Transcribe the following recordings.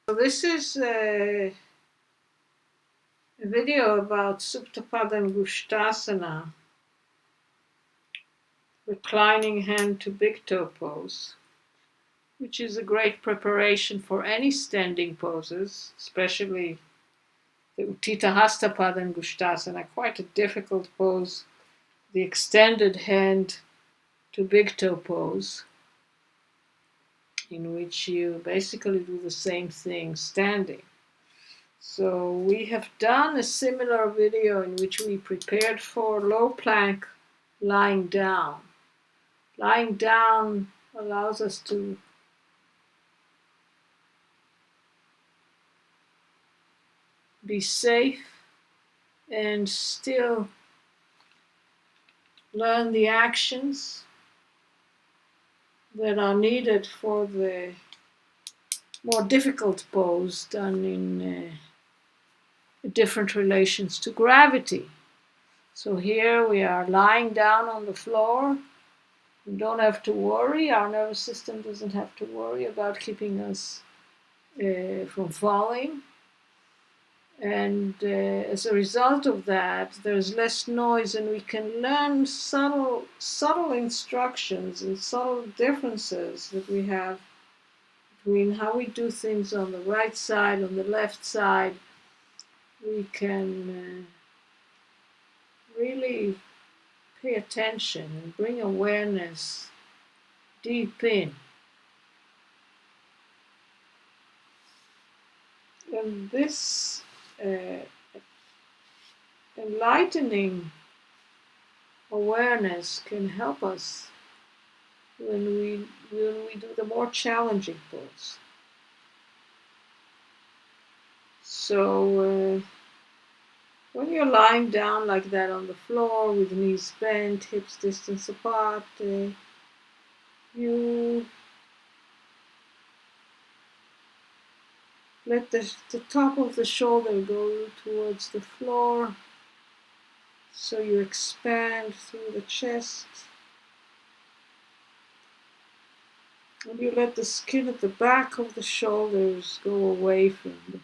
So this is a video about supta padangustasana, reclining hand to big toe pose, which is a great preparation for any standing poses, especially the Uttita Hasta Padangustasana, quite a difficult pose, the extended hand to big toe pose, in which you basically do the same thing standing. So we have done a similar video in which we prepared for low plank lying down. Lying down allows us to be safe and still learn the actions that are needed for the more difficult pose done in different relations to gravity. So here we are lying down on the floor. We don't have to worry, our nervous system doesn't have to worry about keeping us from falling. And as a result of that, there's less noise, and we can learn subtle instructions and subtle differences that we have between how we do things on the right side, on the left side. We can really pay attention and bring awareness deep in. And this enlightening awareness can help us when we do the more challenging pose. So when you're lying down like that on the floor with knees bent, hips distance apart, you let the top of the shoulder go towards the floor, so you expand through the chest. And you let the skin at the back of the shoulders go away from the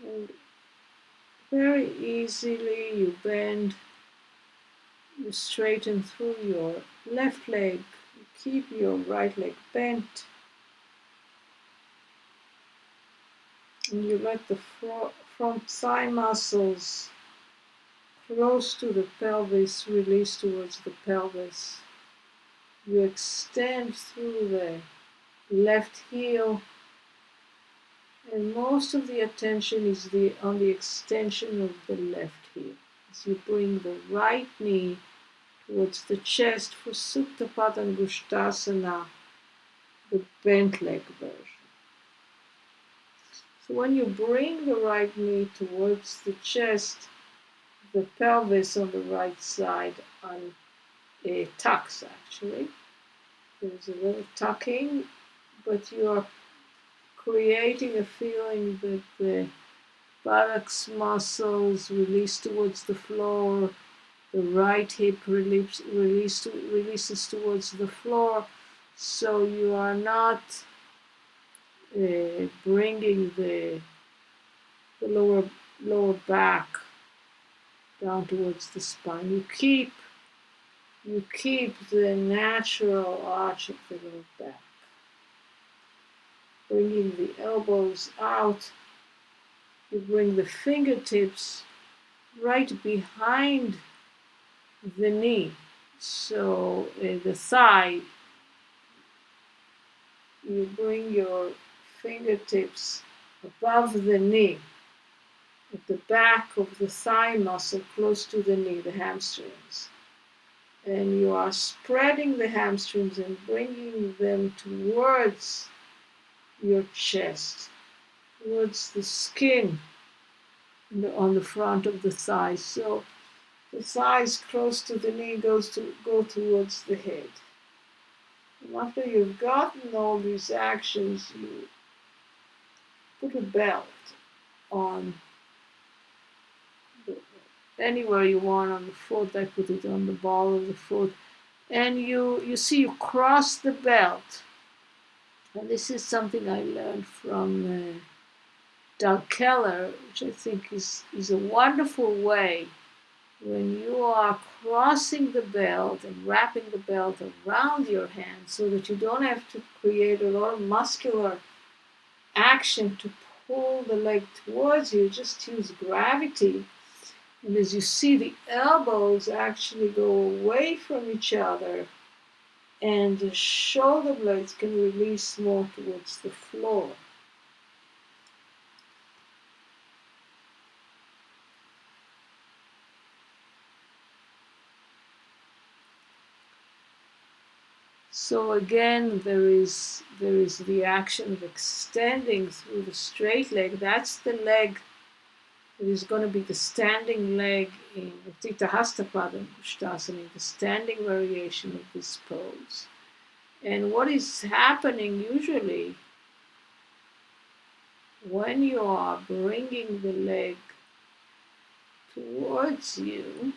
head. And very easily you bend, you straighten through your left leg, you keep your right leg bent, and you let the front thigh muscles close to the pelvis release towards the pelvis. You extend through the left heel, and most of the attention is on the extension of the left heel. As you bring the right knee towards the chest for supta padangustasana, the bent leg version. So when you bring the right knee towards the chest, the pelvis on the right side tucks actually. There's a little tucking, but you are creating a feeling that the buttocks muscles release towards the floor, the right hip releases towards the floor, so you are not bringing the lower back down towards the spine. You keep the natural arch of the lower back. Bringing the elbows out, you bring the fingertips right behind the knee. So the thigh, you bring your fingertips above the knee, at the back of the thigh muscle close to the knee, the hamstrings. And you are spreading the hamstrings and bringing them towards your chest, towards the skin on the front of the thighs. So the thighs close to the knee go towards the head. And after you've gotten all these actions, you put a belt on anywhere you want on the foot. I put it on the ball of the foot. And you see you cross the belt And this is something I learned from Doug Keller, which I think is a wonderful way when you are crossing the belt and wrapping the belt around your hand so that you don't have to create a lot of muscular action to pull the leg towards you, just use gravity. And as you see, the elbows actually go away from each other and the shoulder blades can release more towards the floor. So again, there is the action of extending through the straight leg. That's the leg that is going to be the standing leg in Tita Hasta Padangustasana, the standing variation of this pose. And what is happening usually when you are bringing the leg towards you,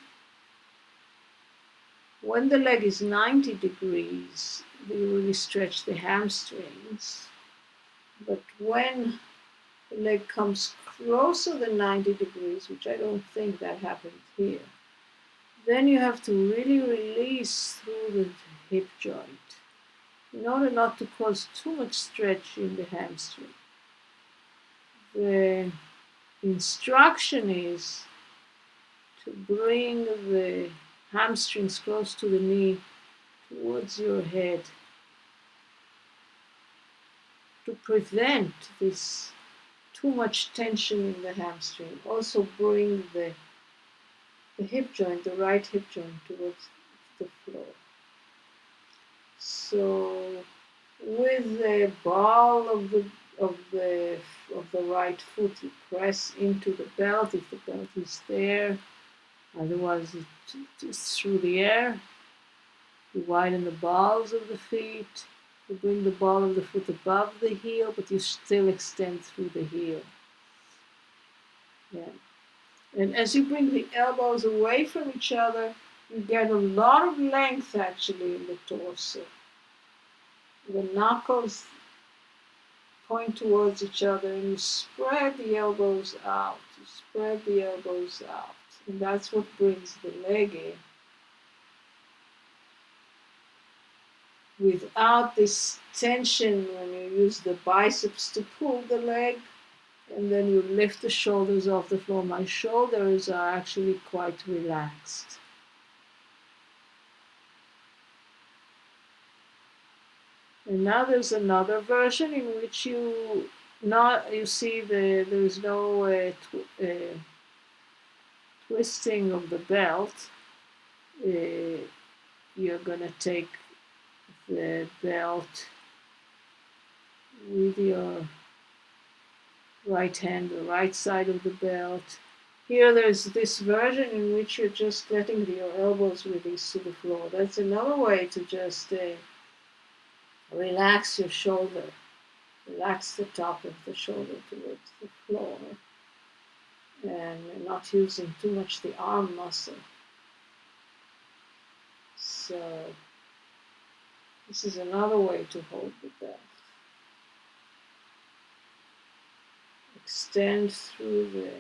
when the leg is 90 degrees, you really stretch the hamstrings. But when the leg comes closer than 90 degrees, which I don't think that happened here, then you have to really release through the hip joint in order not to cause too much stretch in the hamstring. The instruction is to bring the hamstrings close to the knee towards your head to prevent this too much tension in the hamstring. Also bring the hip joint, the right hip joint towards the floor. So with the ball of the right foot, you press into the belt if the belt is there. Otherwise, it's through the air. You widen the balls of the feet. You bring the ball of the foot above the heel, but you still extend through the heel. Yeah. And as you bring the elbows away from each other, you get a lot of length actually in the torso. The knuckles point towards each other and you spread the elbows out. You spread the elbows out. And that's what brings the leg in. Without this tension when you use the biceps to pull the leg, and then you lift the shoulders off the floor. My shoulders are actually quite relaxed. And now there's another version in which you see there's no twisting of the belt. You're gonna take the belt with your right hand, the right side of the belt. Here there's this version in which you're just letting your elbows release to the floor. That's another way to just relax your shoulder. Relax the top of the shoulder towards the floor. And not using too much the arm muscle. So this is another way to hold the belt. Extend through the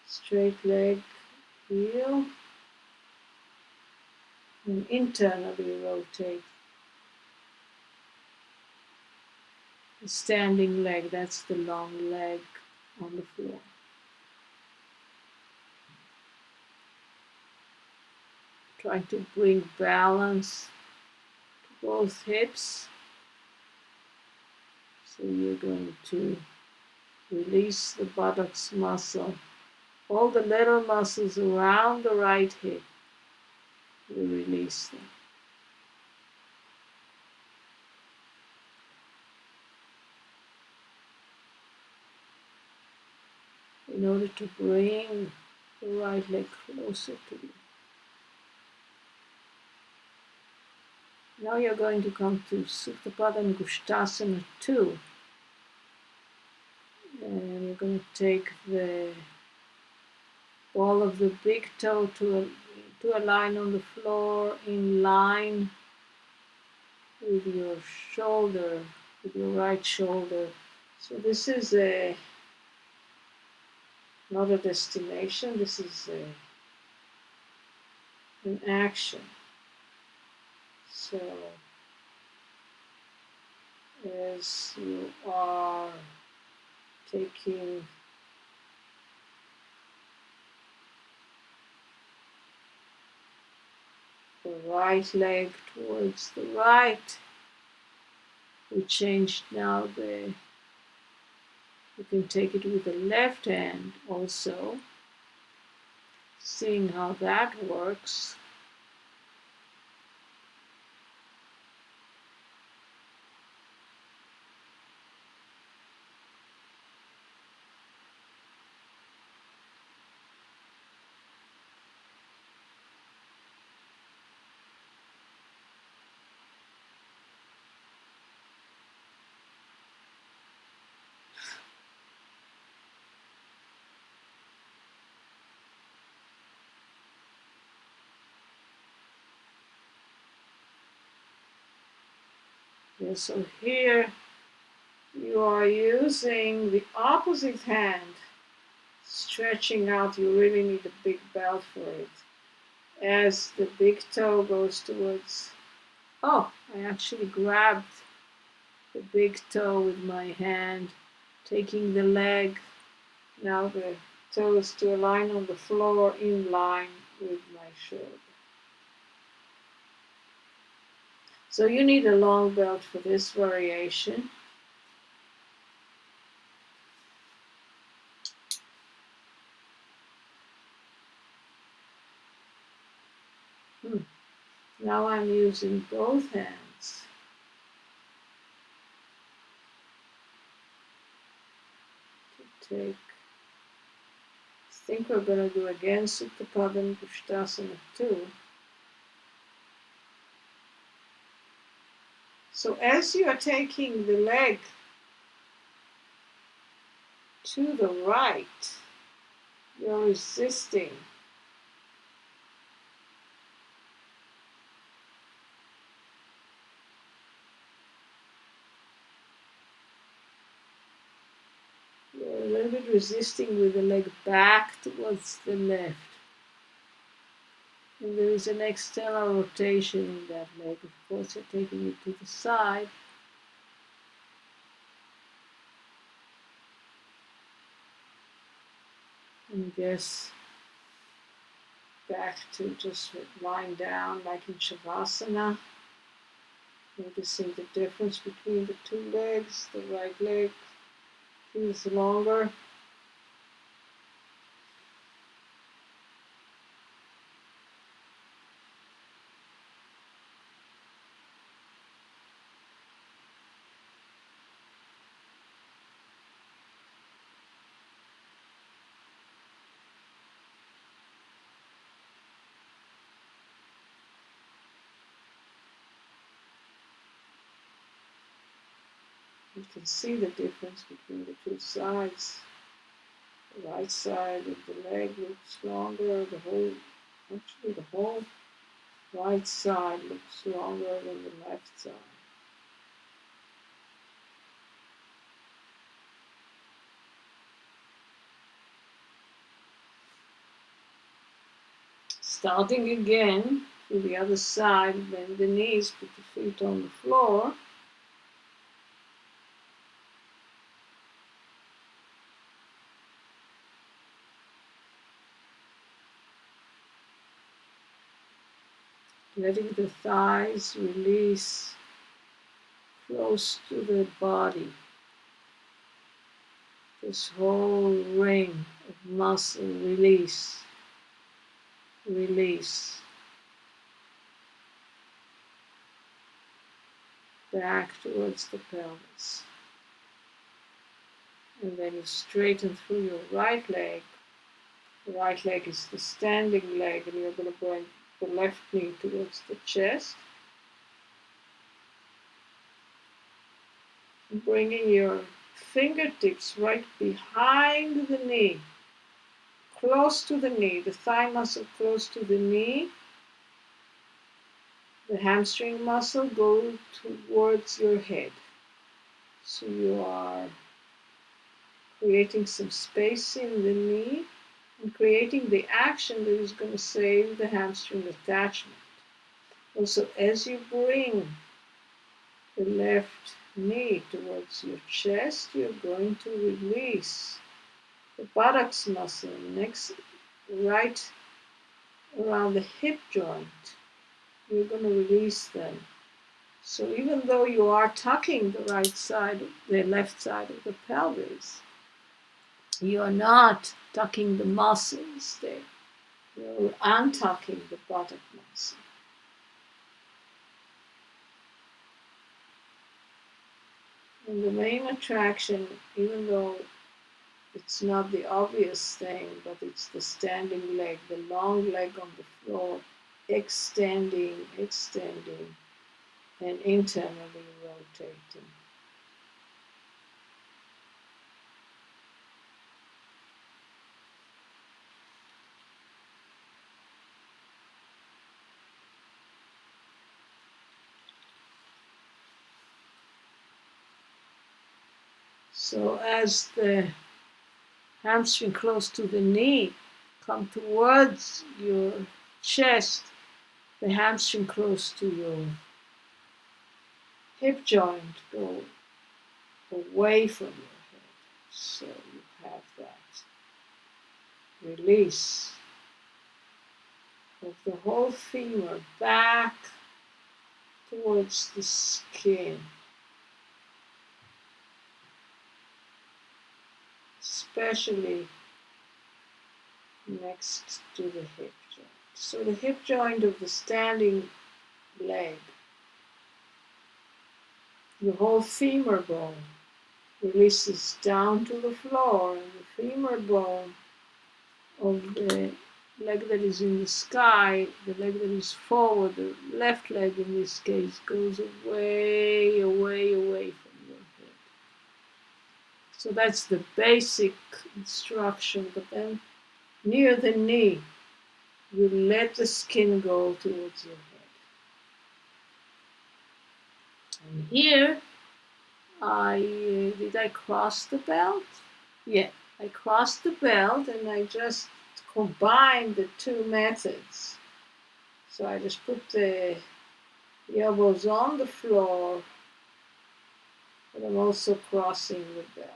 straight leg heel and internally rotate the standing leg. That's the long leg on the floor. Trying to bring balance to both hips. So you're going to release the buttocks muscle. All the little muscles around the right hip, you release them. In order to bring the right leg closer to you. Now you're going to come to Supta Padangustasana 2. And you're going to take the ball of the big toe to a line on the floor in line with your shoulder with your right shoulder. So this is not a destination, this is an action. So as you are taking the right leg towards the right, we changed now you can take it with the left hand also, seeing how that works. Yeah, so here you are using the opposite hand, stretching out. You really need a big belt for it. As the big toe goes towards, oh, I actually grabbed the big toe with my hand, taking the leg, now the toes to align on the floor in line with my shoulder. So you need a long belt for this variation. Now I'm using both hands to take. I think we're going to do again supta padangustasana 2. So as you are taking the leg to the right, you're resisting. You're a little bit resisting with the leg back towards the left. And there is an external rotation in that leg. Of course, you're taking it to the side. And just back to just lying down like in Shavasana. Noticing the difference between the two legs. The right leg feels longer. You can see the difference between the two sides. The right side of the leg looks longer. The whole right side looks longer than the left side. Starting again to the other side, bend the knees, put the feet on the floor. Letting the thighs release close to the body. This whole ring of muscle release, release. Back towards the pelvis. And then you straighten through your right leg. The right leg is the standing leg, and you're going to bring the left knee towards the chest. And bringing your fingertips right behind the knee, close to the knee, the thigh muscle close to the knee. The hamstring muscle go towards your head. So you are creating some space in the knee and creating the action that is going to save the hamstring attachment. Also, as you bring the left knee towards your chest, you're going to release the buttocks muscle next, right around the hip joint. You're going to release them. So even though you are tucking the right side, the left side of the pelvis, you are not tucking the muscles there. You're untucking the buttock muscle. And the main attraction, even though it's not the obvious thing, but it's the standing leg, the long leg on the floor, extending, and internally rotating. So as the hamstring close to the knee come towards your chest, the hamstring close to your hip joint go away from your head. So you have that release of the whole femur back towards the skin, especially next to the hip joint. So the hip joint of the standing leg, the whole femur bone releases down to the floor, and the femur bone of the leg that is in the sky, the leg that is forward, the left leg in this case, goes away from your head. So that's the basic instruction, but then near the knee, you let the skin go towards your head. And here, did I cross the belt? Yeah, I crossed the belt and I just combined the two methods. So I just put the elbows on the floor, but I'm also crossing the belt.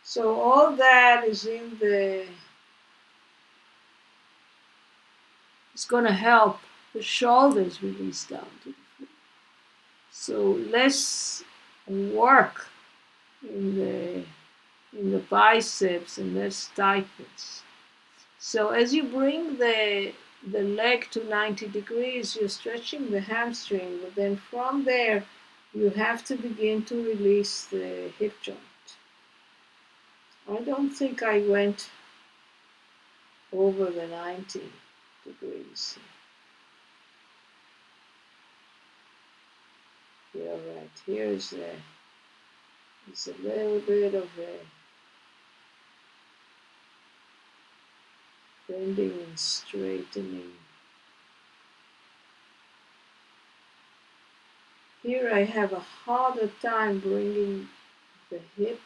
So all that is it's going to help the shoulders release down to the floor. So less work in the biceps and less tightness. So as you bring the leg to 90 degrees, you're stretching the hamstring, but then from there, you have to begin to release the hip joint. I don't think I went over the 90 degrees. Yeah, right. Here's it's a little bit of a bending and straightening. Here I have a harder time bringing the hip,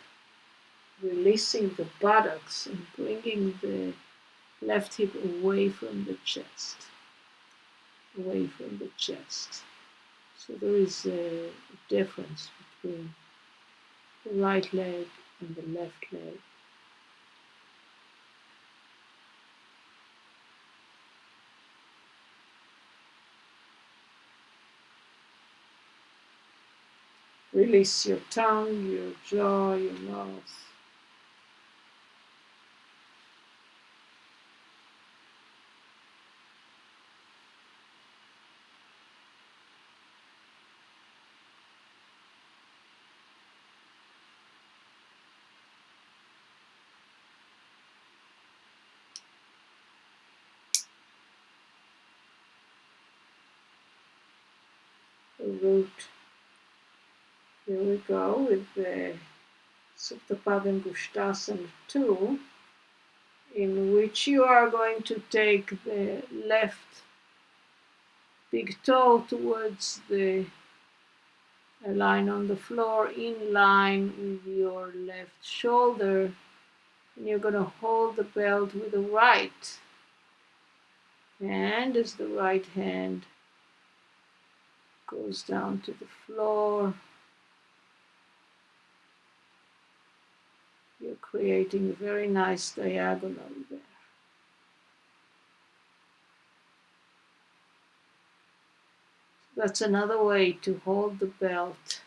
releasing the buttocks, and bringing the left hip away from the chest. Away from the chest. So there is a difference between the right leg and the left leg. Release your tongue, your jaw, your mouth. The root. Here we go with the supta padangustasana 2, in which you are going to take the left big toe towards the line on the floor, in line with your left shoulder, and you're going to hold the belt with the right hand as the right hand goes down to the floor. You're creating a very nice diagonal there. That's another way to hold the belt.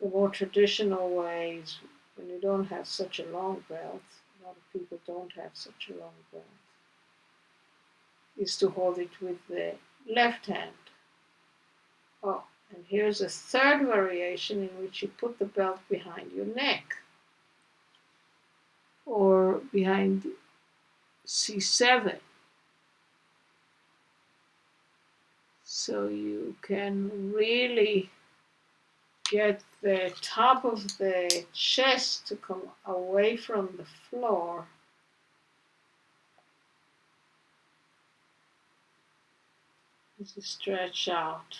The more traditional ways, when you don't have such a long belt, a lot of people don't have such a long belt, is to hold it with the left hand. Oh, and here's a third variation in which you put the belt behind your neck or behind C7. So you can really get the top of the chest to come away from the floor. As you stretch out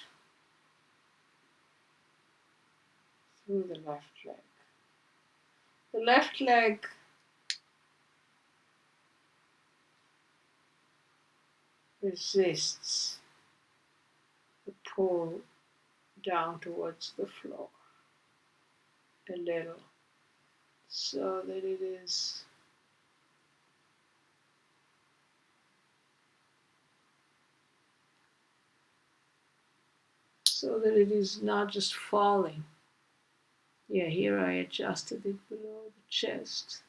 through the left leg. The left leg resists the pull down towards the floor a little, so that it is not just falling. Yeah, here I adjusted it below the chest,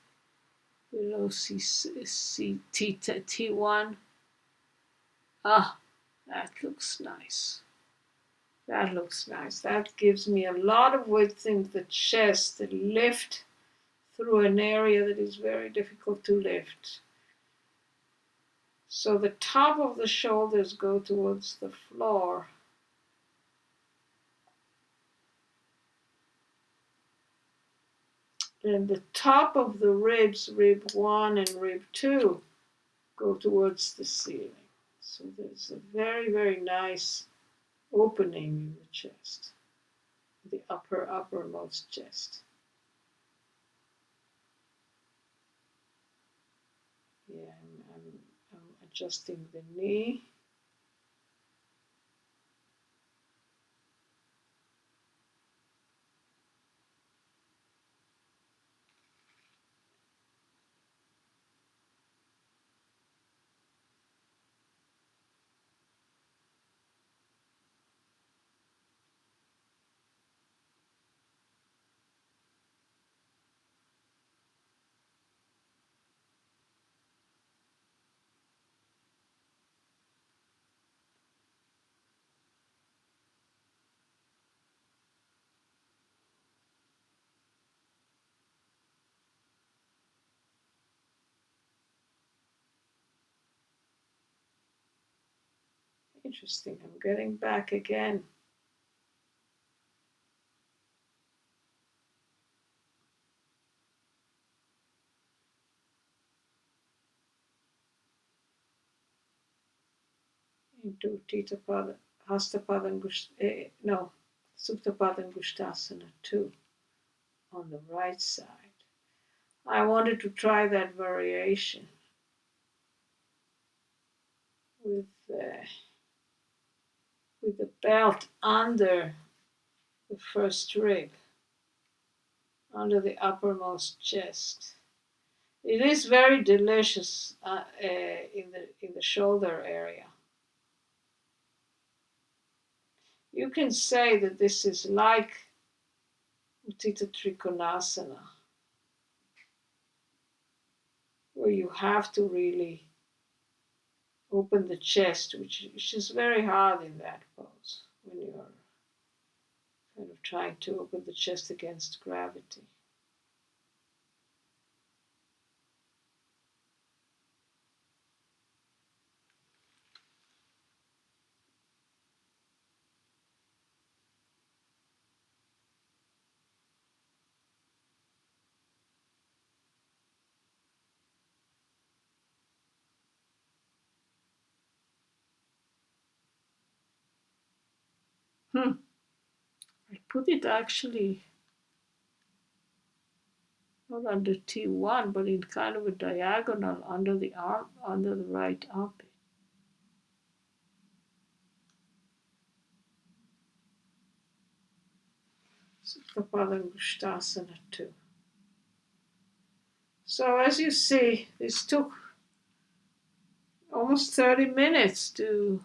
below T1. Ah, that looks nice. That looks nice. That gives me a lot of width in the chest, the lift through an area that is very difficult to lift. So the top of the shoulders go towards the floor. And the top of the ribs, rib 1 and rib 2, go towards the ceiling. So there's a very, very nice opening in the chest, the uppermost chest. Yeah, I'm adjusting the knee. Interesting, I'm getting back again. Into supta padangustasana 2 on the right side. I wanted to try that variation with the belt under the first rib, under the uppermost chest. It is very delicious in the shoulder area. You can say that this is like Uttita Trikonasana, where you have to really open the chest, which is very hard in that pose when you're kind of trying to open the chest against gravity. I put it actually not under T1, but in kind of a diagonal under the arm, under the right armpit. Supta padangustasana 2. So as you see, this took almost 30 minutes to